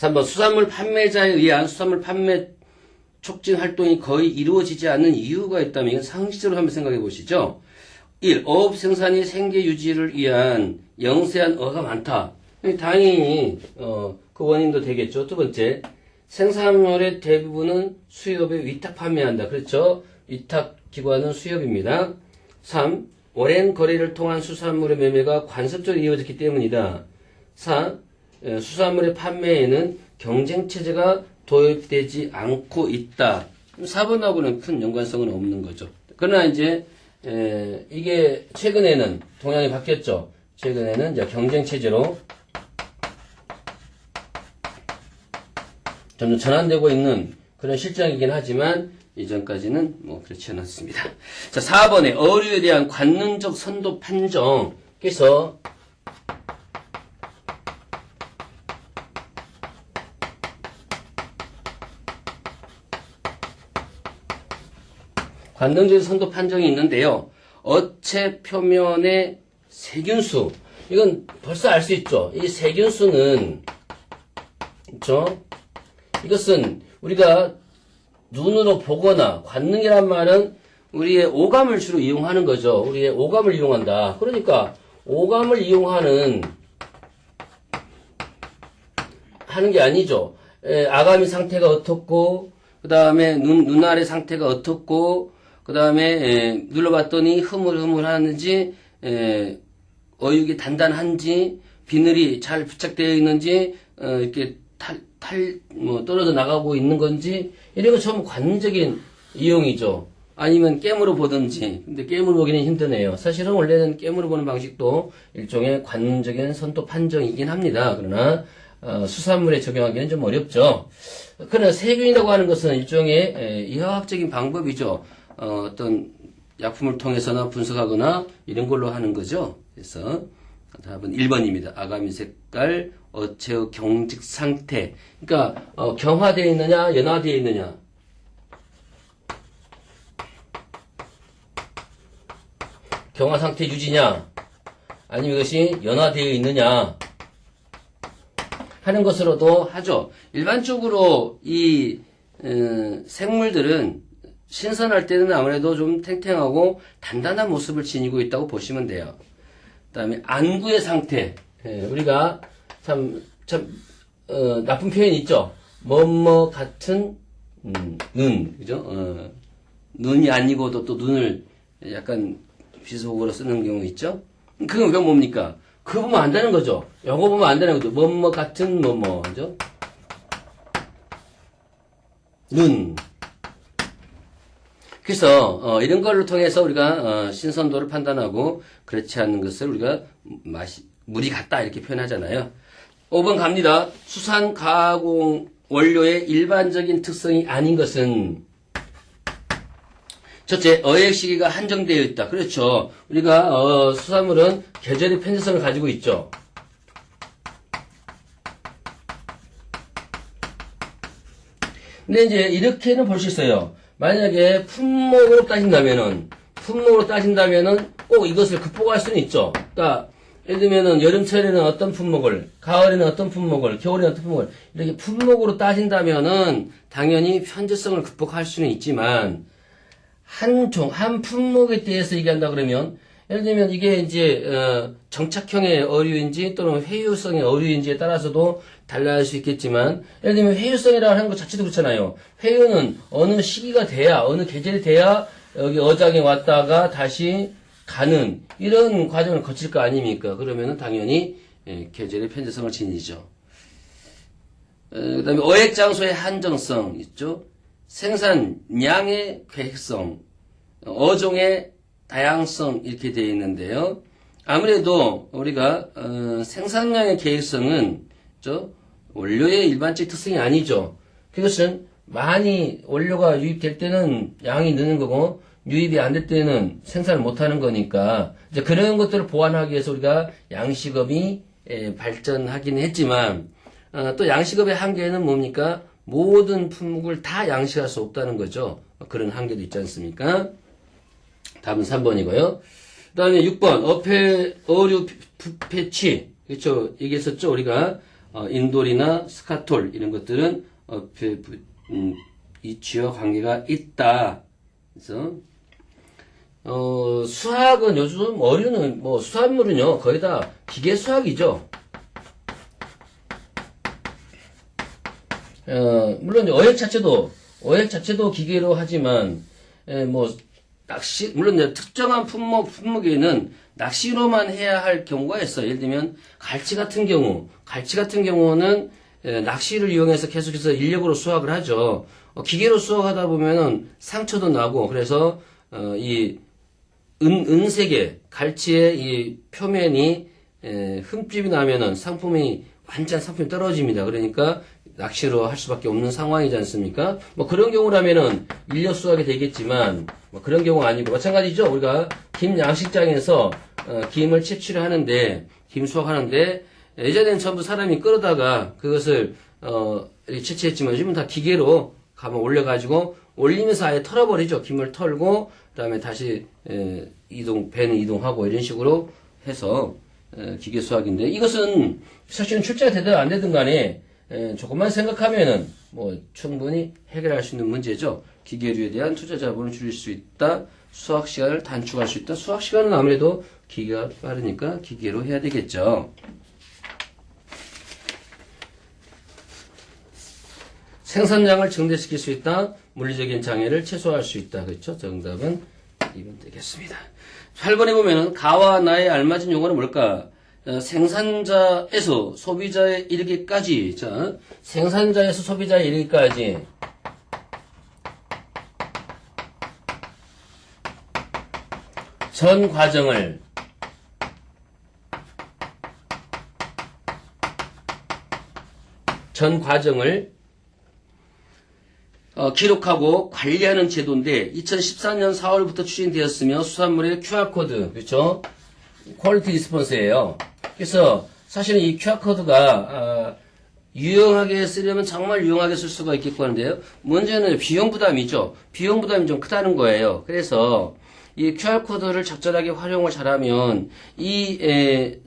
3번 수산물 판매자에 의한 수산물 판매 촉진 활동이 거의 이루어지지 않는 이유가 있다면 이건 상식적으로 한번 생각해 보시죠. 1. 어업 생산이 생계 유지를 위한 영세한 어가 많다. 당연히 그 원인도 되겠죠. 두 번째, 생산물의 대부분은 수협에 위탁 판매한다. 그렇죠? 위탁 기관은 수협입니다. 3. 오랜 거래를 통한 수산물의 매매가 관습적으로 이루어졌기 때문이다. 4. 수산물의 판매에는 경쟁체제가 도입되지 않고 있다. 4번하고는 큰 연관성은 없는 거죠. 그러나 이제 이게 최근에는 동향이 바뀌었죠. 최근에는 이제 경쟁체제로 점점 전환되고 있는 그런 실정이긴 하지만 이전까지는 뭐 그렇지 않았습니다. 자, 4번에 어류에 대한 관능적 선도 판정. 그래서 관능적 선도 판정이 있는데요. 어체 표면의 세균수. 이건 벌써 알 수 있죠. 이 세균수는, 그렇죠? 이것은 우리가 눈으로 보거나 관능이란 말은 우리의 오감을 주로 이용하는 거죠. 우리의 오감을 이용한다. 그러니까 오감을 이용하는 하는 게 아니죠. 아가미 상태가 어떻고 그 다음에 눈알의 상태가 어떻고 그 다음에 눌러봤더니 흐물흐물하는지 어육이 단단한지 비늘이 잘 부착되어 있는지 이렇게 떨어져 나가고 있는 건지, 이런 거 전부 관능적인 이용이죠. 아니면 게임으로 보든지. 근데 게임으로 보기는 힘드네요. 사실은 원래는 게임으로 보는 방식도 일종의 관능적인 선도 판정이긴 합니다. 그러나, 수산물에 적용하기는 좀 어렵죠. 그러나 세균이라고 하는 것은 일종의 의학적인 방법이죠. 어떤 약품을 통해서나 분석하거나 이런 걸로 하는 거죠. 그래서, 답은 1번입니다. 아가미 색깔, 어체의 경직 상태. 그러니까 경화되어 있느냐, 연화되어 있느냐. 경화 상태 유지냐, 아니면 이것이 연화되어 있느냐 하는 것으로도 하죠. 일반적으로 이 생물들은 신선할 때는 아무래도 좀 탱탱하고 단단한 모습을 지니고 있다고 보시면 돼요. 그 다음에 안구의 상태. 우리가 나쁜 표현이 있죠. 뭐뭐 같은 눈, 그죠? 눈이 아니고도 또 눈을 약간 비속어로 쓰는 경우 있죠. 그건 왜 뭡니까? 그거 보면 안 되는 거죠. 영어 보면 안 되는 거죠. 뭐뭐 같은 뭐뭐, 그죠? 눈. 그래서 이런 걸로 통해서 우리가 신선도를 판단하고 그렇지 않은 것을 우리가 물이 같다 이렇게 표현하잖아요. 5번 갑니다. 수산 가공 원료의 일반적인 특성이 아닌 것은, 첫째, 어획 시기가 한정되어 있다. 그렇죠. 우리가 수산물은 계절의 편제성을 가지고 있죠. 근데 이제 이렇게는 볼 수 있어요. 만약에 품목으로 따진다면은 꼭 이것을 극복할 수는 있죠. 그러니까 예를 들면은 여름철에는 어떤 품목을, 가을에는 어떤 품목을, 겨울에는 어떤 품목을, 이렇게 품목으로 따진다면은 당연히 편제성을 극복할 수는 있지만, 한 품목에 대해서 얘기한다 그러면, 예를 들면 이게 이제 정착형의 어류인지 또는 회유성의 어류인지에 따라서도 달라질 수 있겠지만, 예를 들면 회유성이라고 하는 것 자체도 그렇잖아요. 회유는 어느 시기가 돼야, 어느 계절이 돼야 여기 어장에 왔다가 다시 가는 이런 과정을 거칠 거 아닙니까? 그러면은 당연히 계절의 편제성을 지니죠. 그다음에 어획 장소의 한정성 있죠. 생산량의 계획성, 어종의 다양성 이렇게 되어 있는데요. 아무래도 우리가 생산량의 계획성은 원료의 일반적 특성이 아니죠. 그것은 많이 원료가 유입될 때는 양이 느는 거고 유입이 안 될 때는 생산을 못하는 거니까 이제 그런 것들을 보완하기 위해서 우리가 양식업이 발전하긴 했지만 또 양식업의 한계는 뭡니까? 모든 품목을 다 양식할 수 없다는 거죠. 그런 한계도 있지 않습니까? 답은 3번이고요. 그 다음에 6번 어류 부패치. 그렇죠. 얘기했었죠. 우리가 인돌이나 스카톨 이런 것들은 이치와 관계가 있다. 그래서 수학은 요즘 어류는 뭐 수산물은요 거의 다 기계 수학이죠. 물론 어획 자체도 기계로 하지만 뭐 낚시 물론 특정한 품목에는 낚시로만 해야 할 경우가 있어요. 예를 들면 갈치 같은 경우는 낚시를 이용해서 계속해서 인력으로 수확을 하죠. 기계로 수확하다 보면은 상처도 나고 그래서 이 은색의 갈치의 이 표면이 흠집이 나면은 완전 상품이 떨어집니다. 그러니까 낚시로 할 수밖에 없는 상황이지 않습니까? 뭐 그런 경우라면은 인력 수확이 되겠지만 뭐 그런 경우가 아니고 마찬가지죠. 우리가 김 양식장에서 김을 채취를 하는데 김 수확하는데 예전에는 전부 사람이 끌어다가 그것을 이렇게 채취했지만 요즘은 다 기계로 가만 올려가지고 올리면서 아예 털어버리죠. 김을 털고 그다음에 다시 배는 이동하고 이런 식으로 해서 기계 수확인데 이것은 사실은 출제가 되든 안 되든 간에 조금만 생각하면은 뭐 충분히 해결할 수 있는 문제죠. 기계류에 대한 투자 자본을 줄일 수 있다. 수학 시간을 단축할 수 있다. 수학 시간은 아무래도 기계가 빠르니까 기계로 해야 되겠죠. 생산량을 증대시킬 수 있다. 물리적인 장애를 최소화할 수 있다. 그렇죠? 정답은 2번 되겠습니다. 8번에 보면은 가와 나에 알맞은 용어는 뭘까? 생산자에서 소비자에 이르기까지. 자, 생산자에서 소비자에 이르기까지. 전 과정을 기록하고 관리하는 제도인데 2014년 4월부터 추진되었으며 수산물의 QR코드, 그렇죠? 퀄리티 리스폰스예요. 그래서 사실은 이 QR코드가 유용하게 쓰려면 정말 유용하게 쓸 수가 있겠고 하는데요. 문제는 비용 부담이죠. 비용 부담이 좀 크다는 거예요. 그래서 이 QR코드를 적절하게 활용을 잘하면 이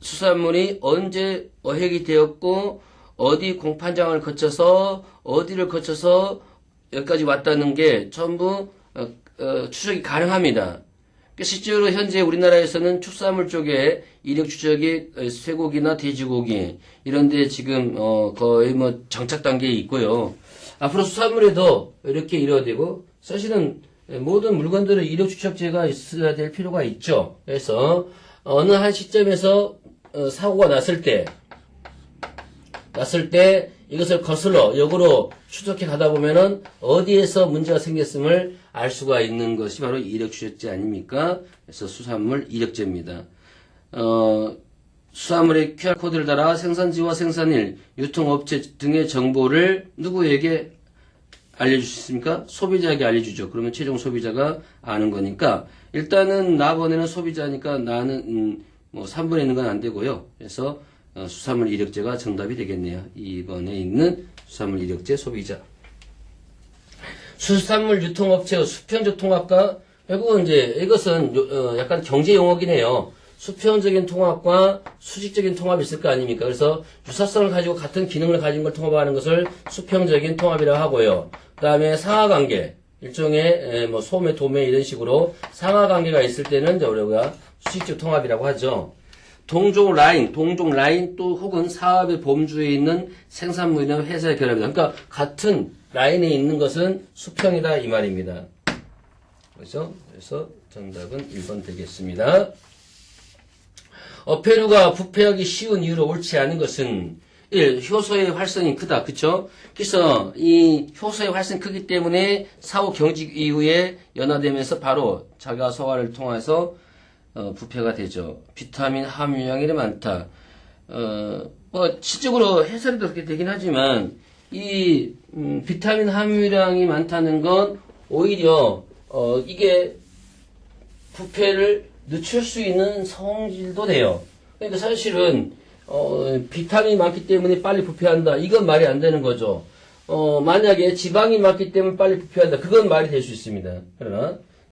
수산물이 언제 어획이 되었고 어디 공판장을 거쳐서 어디를 거쳐서 여기까지 왔다는 게 전부 추적이 가능합니다. 실제로 현재 우리나라에서는 축산물 쪽에 이력 추적이 쇠고기나 돼지고기 이런 데 지금 거의 뭐 정착 단계에 있고요. 앞으로 수산물에도 이렇게 이루어지고 사실은 모든 물건들은 이력 추적제가 있어야 될 필요가 있죠. 그래서 어느 한 시점에서 사고가 났을 때 이것을 거슬러 역으로 추적해 가다 보면은 어디에서 문제가 생겼음을 알 수가 있는 것이 바로 이력 추적제 아닙니까? 그래서 수산물 이력제입니다. 수산물의 QR코드를 달아 생산지와 생산일, 유통업체 등의 정보를 누구에게 알려줄 수 있습니까? 소비자에게 알려주죠. 그러면 최종 소비자가 아는 거니까 일단은 나번에는 소비자니까 나는 뭐 3번에 있는 건 안 되고요. 그래서 수산물 이력제가 정답이 되겠네요. 2번에 있는 수산물 이력제 소비자. 수산물 유통업체의 수평적 통합과 결국은 이제 이것은 약간 경제 용어긴 해요. 수평적인 통합과 수직적인 통합이 있을 거 아닙니까? 그래서 유사성을 가지고 같은 기능을 가진 걸 통합하는 것을 수평적인 통합이라고 하고요. 그 다음에 상하관계, 일종의 뭐 소매, 도매 이런 식으로 상하관계가 있을 때는 이제 우리가 수직적 통합이라고 하죠. 동종 라인 또 혹은 사업의 범주에 있는 생산물이나 회사의 결합이다. 그러니까 같은 라인에 있는 것은 수평이다 이 말입니다. 그렇죠? 그래서 정답은 1번 되겠습니다. 어패류가 부패하기 쉬운 이유로 옳지 않은 것은 1. 효소의 활성이 크다. 그쵸? 그래서 이 효소의 활성이 크기 때문에 사후 경직 이후에 연화되면서 바로 자가 소화를 통해서 부패가 되죠. 비타민 함유량이 많다. 뭐 실적으로 해설이 그렇게 되긴 하지만 이 비타민 함유량이 많다는 건 오히려 이게 부패를 늦출 수 있는 성질도 돼요. 그러니까 사실은 비타민이 많기 때문에 빨리 부패한다. 이건 말이 안 되는 거죠. 만약에 지방이 많기 때문에 빨리 부패한다. 그건 말이 될 수 있습니다. 그러나